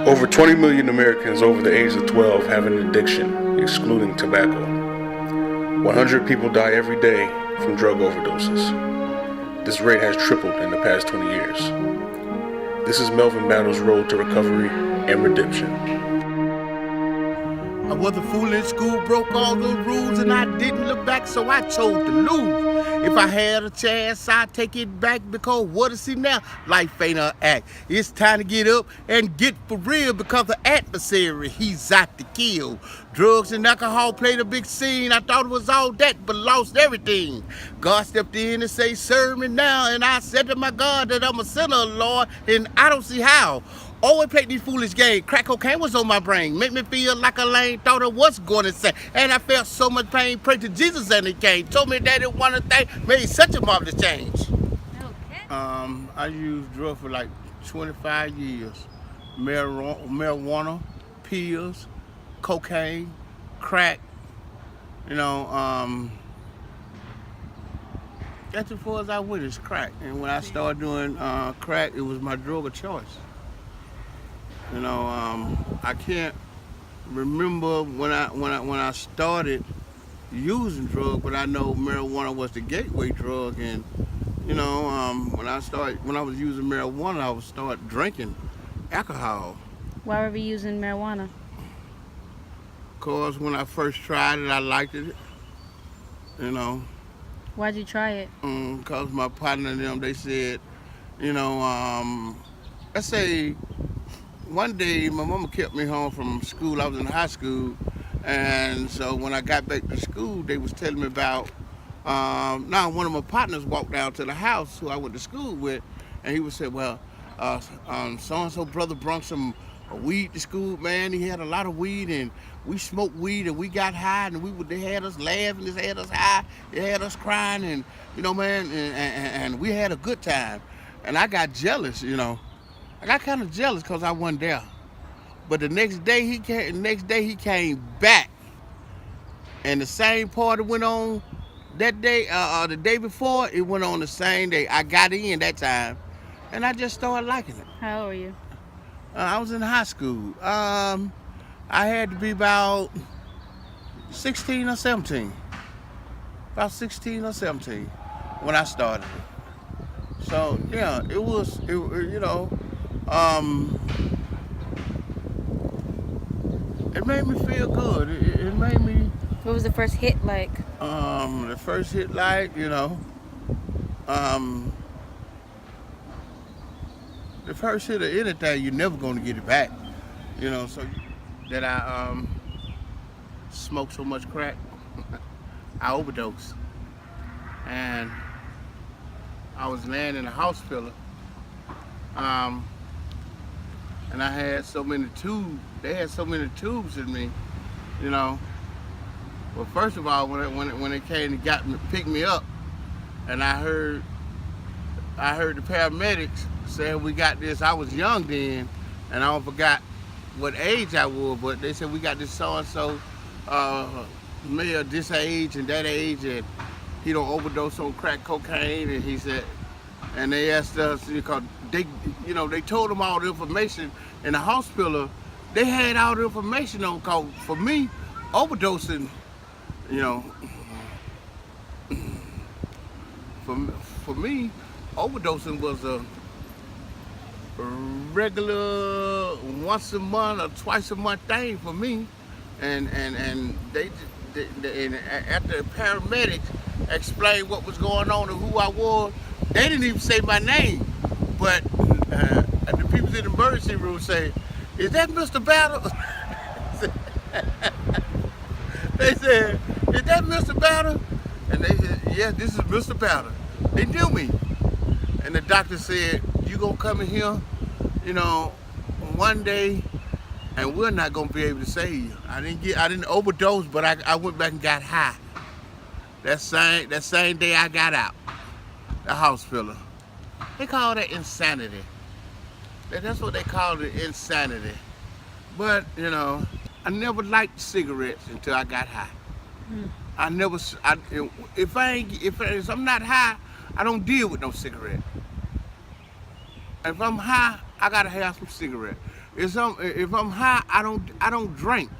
Over 20 million Americans over the age of 12 have an addiction, excluding tobacco. 100 people die every day from drug overdoses. This rate has tripled in the past 20 years. This is Melvin Battle's road to recovery and redemption. I was a fool in school, broke all the rules, and I didn't look back, so I chose to lose. If I had a chance, I'd take it back, because what I see now, life ain't an act. It's time to get up and get for real, because the adversary, he's out to kill. Drugs and alcohol played a big scene. I thought it was all that, but lost everything. God stepped in and said, serve me now. And I said to my God that I'm a sinner, Lord, and I don't see how. Always played these foolish games. Crack cocaine was on my brain. Make me feel like a lame, thought I was going to say. And I felt so much pain. Prayed to Jesus and he came. Told me that it one thing made such a marvelous change. Okay. I used drugs for like 25 years. Marijuana, pills, cocaine, crack. That's as far as I went is crack. And when I started doing crack, it was my drug of choice. I can't remember when I started using drugs, but I know marijuana was the gateway drug. And when I was using marijuana, I would start drinking alcohol. Why were you using marijuana? Cause when I first tried it, I liked it. Why'd you try it? Cause my partner and them, they said, let's say. One day, my mama kept me home from school. I was in high school, and so when I got back to school, they was telling me about. Now, one of my partners walked down to the house who I went to school with, and he would say, "Well, so and so brother brought some weed to school. Man, he had a lot of weed, and we smoked weed, and we got high, and they had us laughing, they had us high, they had us crying, and and we had a good time." And I got jealous, I got kind of jealous because I wasn't there. But the next day he came back, and the same party went on that day. The day before, it went on the same day. I got in that time, and I just started liking it. How old were you? I was in high school. I had to be about 16 or 17. About 16 or 17 when I started. So yeah, it made me feel good. It made me. What was the first hit like? The first hit the first hit of anything, you're never gonna get it back. So that I smoked so much crack, I overdosed, and I was laying in the hospital. And I had so many tubes. They had so many tubes in me, Well, first of all, when it came to pick me up, and I heard the paramedics say we got this. I was young then, and I forgot what age I was, but they said we got this so and so male this age and that age, and he don't overdose on crack cocaine, and he said. And they asked us, because they told them all the information in the hospital. They had all the information on, cause for me, overdosing, for me, overdosing was a regular once a month or twice a month thing for me. And they after the paramedics explained what was going on and who I was, they didn't even say my name, but the people in the emergency room say, "Is that Mr. Battle?" They said, "Is that Mr. Battle?" And they said, "Yeah, this is Mr. Battle." They knew me, and the doctor said, "You gonna come in here, one day, and we're not gonna be able to save you." I didn't overdose, but I went back and got high. That same day I got out the hospital. They call that insanity. That's what they call it, insanity. But I never liked cigarettes until I got high. If I'm not high, I don't deal with no cigarette. If I'm high, I gotta have some cigarette. If I'm high, I don't drink.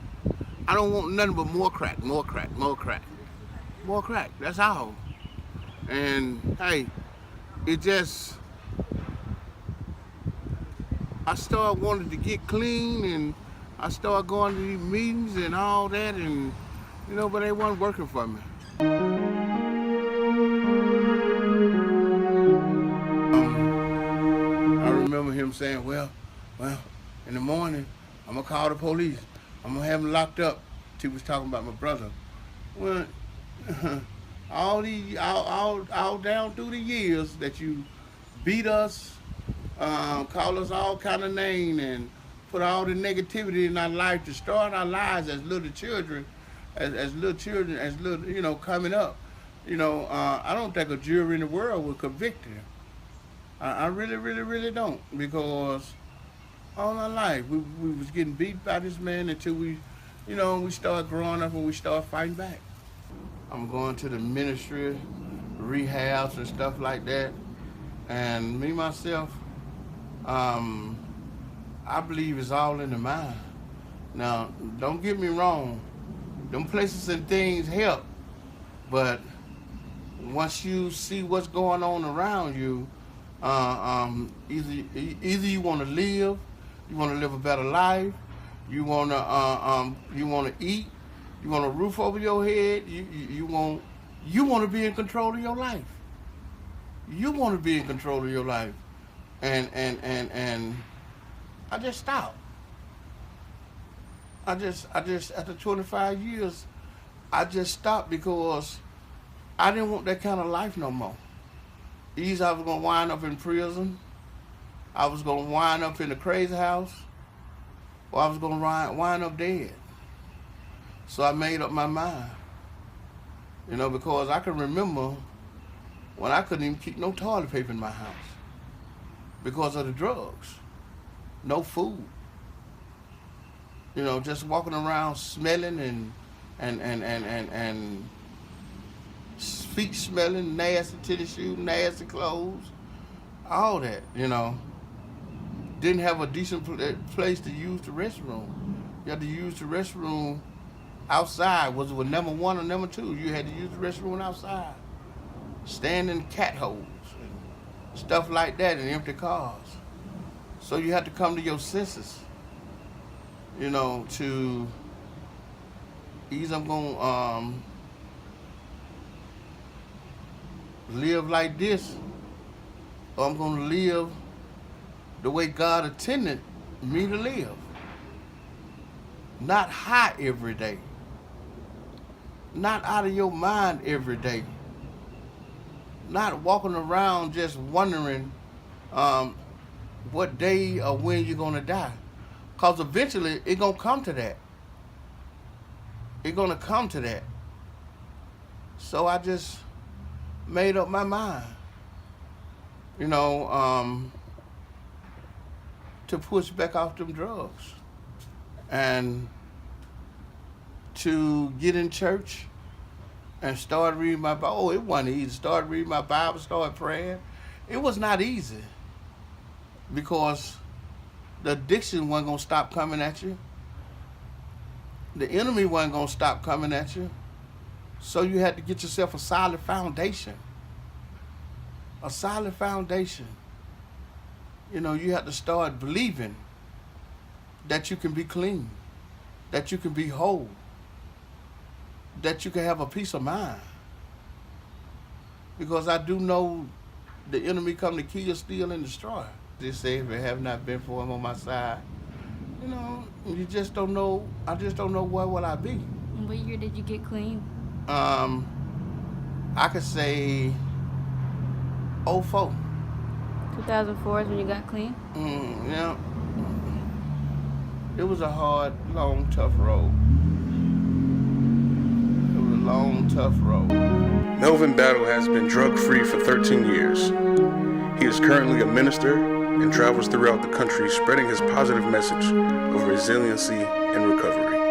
I don't want nothing but more crack, more crack, more crack, more crack. That's all. And hey, it just I started wanting to get clean, and I started going to these meetings and all that, and but they wasn't working for me. I remember him saying, well, in the morning, I'm gonna call the police. I'm gonna have him locked up. He was talking about my brother. Well, all down through the years that you beat us, call us all kind of names, and put all the negativity in our life to start our lives as little children, as little coming up. I don't think a jury in the world would convict him. I really, really, really don't, because all our life we was getting beat by this man until we started growing up and we started fighting back. I'm going to the ministry, rehabs and stuff like that, and me myself, I believe it's all in the mind. Now, don't get me wrong, them places and things help, but once you see what's going on around you, either you want to live, you want to live a better life, you want to eat, you want a roof over your head, you want to be in control of your life. You want to be in control of your life, and I just stopped. I just after 25 years, I just stopped because I didn't want that kind of life no more. Either I was gonna wind up in prison, I was gonna wind up in the crazy house, or I was gonna wind up dead. So I made up my mind, because I can remember when I couldn't even keep no toilet paper in my house because of the drugs, no food. Just walking around smelling and feet smelling, nasty tennis shoes, nasty clothes, all that, Didn't have a decent place to use the restroom. You had to use the restroom outside. Was it with number one or number two? You had to use the restroom outside. Stand in cat holes and stuff like that in empty cars. So you had to come to your senses, to either I'm gonna live like this, or I'm gonna live the way God intended me to live. Not high every day. Not out of your mind every day. Not walking around just wondering what day or when you're gonna die. Cause eventually it's gonna come to that. It's gonna come to that. So I just made up my mind, to push back off them drugs and to get in church and start reading my Bible. Oh, it wasn't easy. Start reading my Bible, start praying. It was not easy because the addiction wasn't going to stop coming at you. The enemy wasn't going to stop coming at you. So you had to get yourself a solid foundation. A solid foundation. You have to start believing that you can be clean, that you can be whole, that you can have a peace of mind. Because I do know the enemy come to kill, steal, and destroy. They say if it have not been for him on my side, you just don't know. I just don't know where will I be. What year did you get clean? I could say 04. 2004 is when you got clean? Yeah. It was a hard, long, tough road. It was a long, tough road. Melvin Battle has been drug-free for 13 years. He is currently a minister and travels throughout the country spreading his positive message of resiliency and recovery.